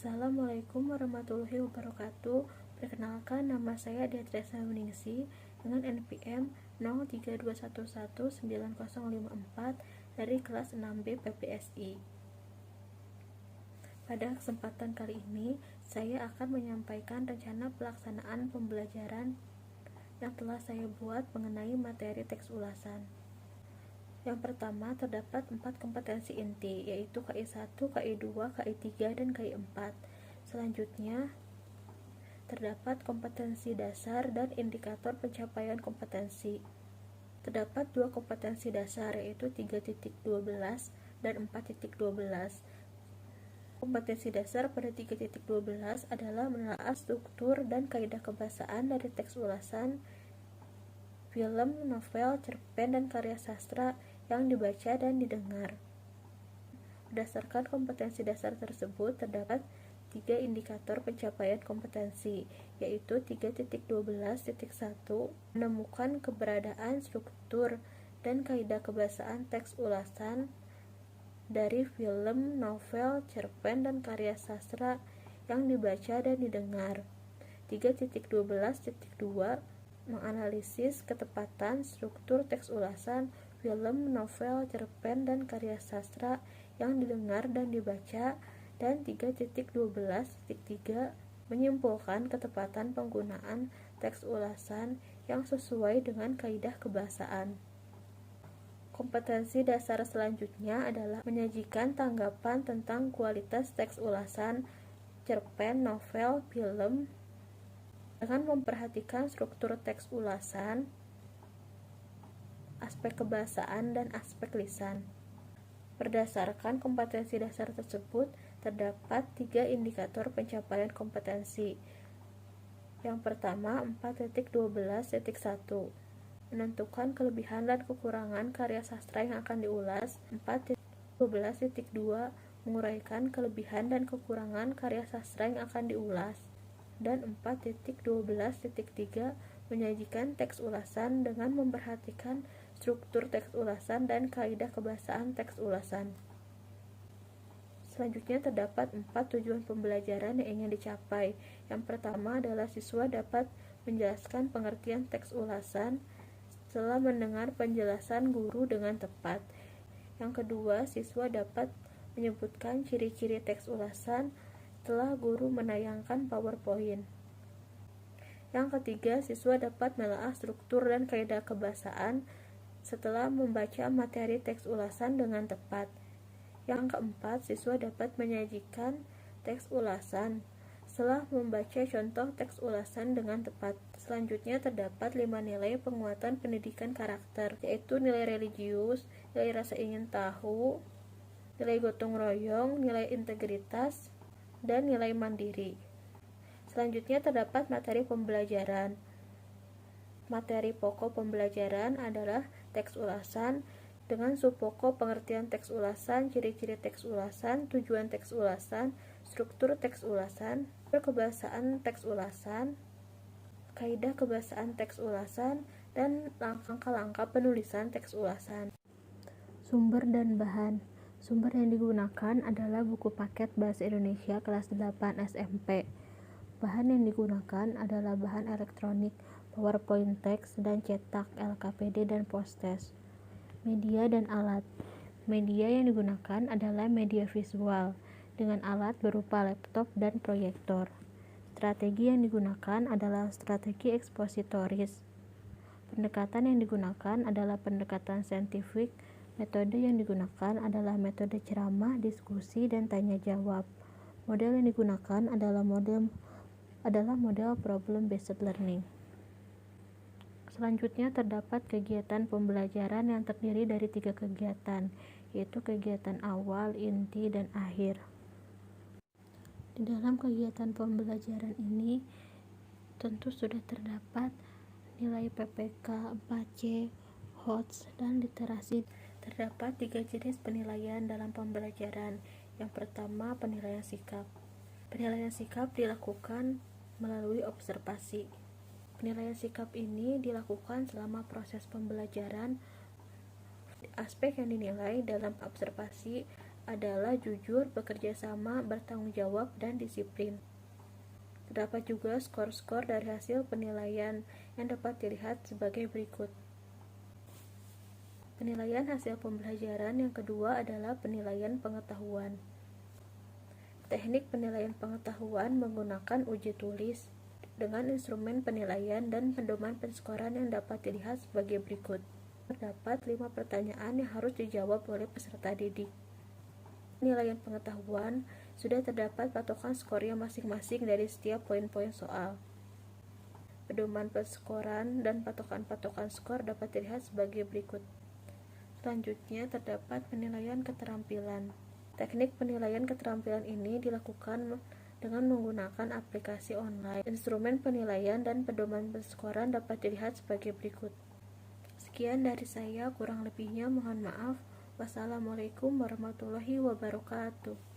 Assalamualaikum warahmatullahi wabarakatuh. Perkenalkan, nama saya Diatresa Winingsi dengan NPM 0321190054 dari kelas 6B PPSI. Pada kesempatan kali ini, saya akan menyampaikan rencana pelaksanaan pembelajaran yang telah saya buat mengenai materi teks ulasan. Yang pertama, terdapat 4 kompetensi inti, yaitu KI1, KI2, KI3, dan KI4. Selanjutnya, terdapat kompetensi dasar dan indikator pencapaian kompetensi. Terdapat 2 kompetensi dasar, yaitu 3.12 dan 4.12. Kompetensi dasar pada 3.12 adalah menelaah struktur dan kaidah kebahasaan dari teks ulasan, film, novel, cerpen, dan karya sastra yang dibaca dan didengar. Berdasarkan kompetensi dasar tersebut, terdapat 3 indikator pencapaian kompetensi, yaitu 3.12.1 menemukan keberadaan struktur dan kaidah kebahasaan teks ulasan dari film, novel, cerpen, dan karya sastra yang dibaca dan didengar. 3.12.2 menganalisis ketepatan struktur teks ulasan, film, novel, cerpen, dan karya sastra yang didengar dan dibaca. Dan 3.12.3 menyimpulkan ketepatan penggunaan teks ulasan yang sesuai dengan kaidah kebahasaan. Kompetensi dasar selanjutnya adalah menyajikan tanggapan tentang kualitas teks ulasan, cerpen, novel, film, dengan memperhatikan struktur teks ulasan, aspek kebahasaan, dan aspek lisan. Berdasarkan kompetensi dasar tersebut, terdapat 3 indikator pencapaian kompetensi. Yang pertama, 4.12.1 menentukan kelebihan dan kekurangan karya sastra yang akan diulas. 4.12.2 menguraikan kelebihan dan kekurangan karya sastra yang akan diulas. Dan 4.12.3 menyajikan teks ulasan dengan memperhatikan struktur teks ulasan dan kaidah kebahasaan teks ulasan. Selanjutnya terdapat 4 tujuan pembelajaran yang ingin dicapai. Yang pertama adalah siswa dapat menjelaskan pengertian teks ulasan setelah mendengar penjelasan guru dengan tepat. Yang kedua, siswa dapat menyebutkan ciri-ciri teks ulasan setelah guru menayangkan PowerPoint. Yang ketiga, siswa dapat menelaah struktur dan kaidah kebahasaan setelah membaca materi teks ulasan dengan tepat. Yang keempat, siswa dapat menyajikan teks ulasan setelah membaca contoh teks ulasan dengan tepat. Selanjutnya terdapat 5 nilai penguatan pendidikan karakter, yaitu nilai religius, nilai rasa ingin tahu, nilai gotong royong, nilai integritas, dan nilai mandiri. Selanjutnya terdapat materi pembelajaran. Materi pokok pembelajaran adalah teks ulasan dengan subpokok pengertian teks ulasan, ciri-ciri teks ulasan, tujuan teks ulasan, struktur teks ulasan, kebahasaan teks ulasan, kaidah kebahasaan teks ulasan, dan langkah-langkah penulisan teks ulasan. Sumber dan bahan. Sumber yang digunakan adalah buku paket Bahasa Indonesia kelas 8 SMP. Bahan yang digunakan adalah bahan elektronik, PowerPoint teks, dan cetak, LKPD, dan Postes. Media dan alat. Media yang digunakan adalah media visual, dengan alat berupa laptop dan proyektor. Strategi yang digunakan adalah strategi ekspositoris. Pendekatan yang digunakan adalah pendekatan saintifik. Metode yang digunakan adalah metode ceramah, diskusi, dan tanya jawab. Model yang digunakan adalah model problem based learning. Selanjutnya terdapat kegiatan pembelajaran yang terdiri dari 3 kegiatan, yaitu kegiatan awal, inti, dan akhir. Di dalam kegiatan pembelajaran ini tentu sudah terdapat nilai PPK, 4C, HOTS, dan literasi. Terdapat 3 jenis penilaian dalam pembelajaran. Yang pertama, penilaian sikap. Penilaian sikap dilakukan melalui observasi. Penilaian sikap ini dilakukan selama proses pembelajaran. Aspek yang dinilai dalam observasi adalah jujur, bekerja sama, bertanggung jawab, dan disiplin. Terdapat juga skor-skor dari hasil penilaian yang dapat dilihat sebagai berikut. Penilaian hasil pembelajaran yang kedua adalah penilaian pengetahuan. Teknik penilaian pengetahuan menggunakan uji tulis dengan instrumen penilaian dan pedoman penskoran yang dapat dilihat sebagai berikut. Terdapat 5 pertanyaan yang harus dijawab oleh peserta didik. Penilaian pengetahuan sudah terdapat patokan skornya masing-masing dari setiap poin-poin soal. Pedoman penskoran dan patokan-patokan skor dapat dilihat sebagai berikut. Selanjutnya terdapat penilaian keterampilan. Teknik penilaian keterampilan ini dilakukan dengan menggunakan aplikasi online. Instrumen penilaian dan pedoman penskoran dapat dilihat sebagai berikut. Sekian dari saya, kurang lebihnya mohon maaf. Wassalamualaikum warahmatullahi wabarakatuh.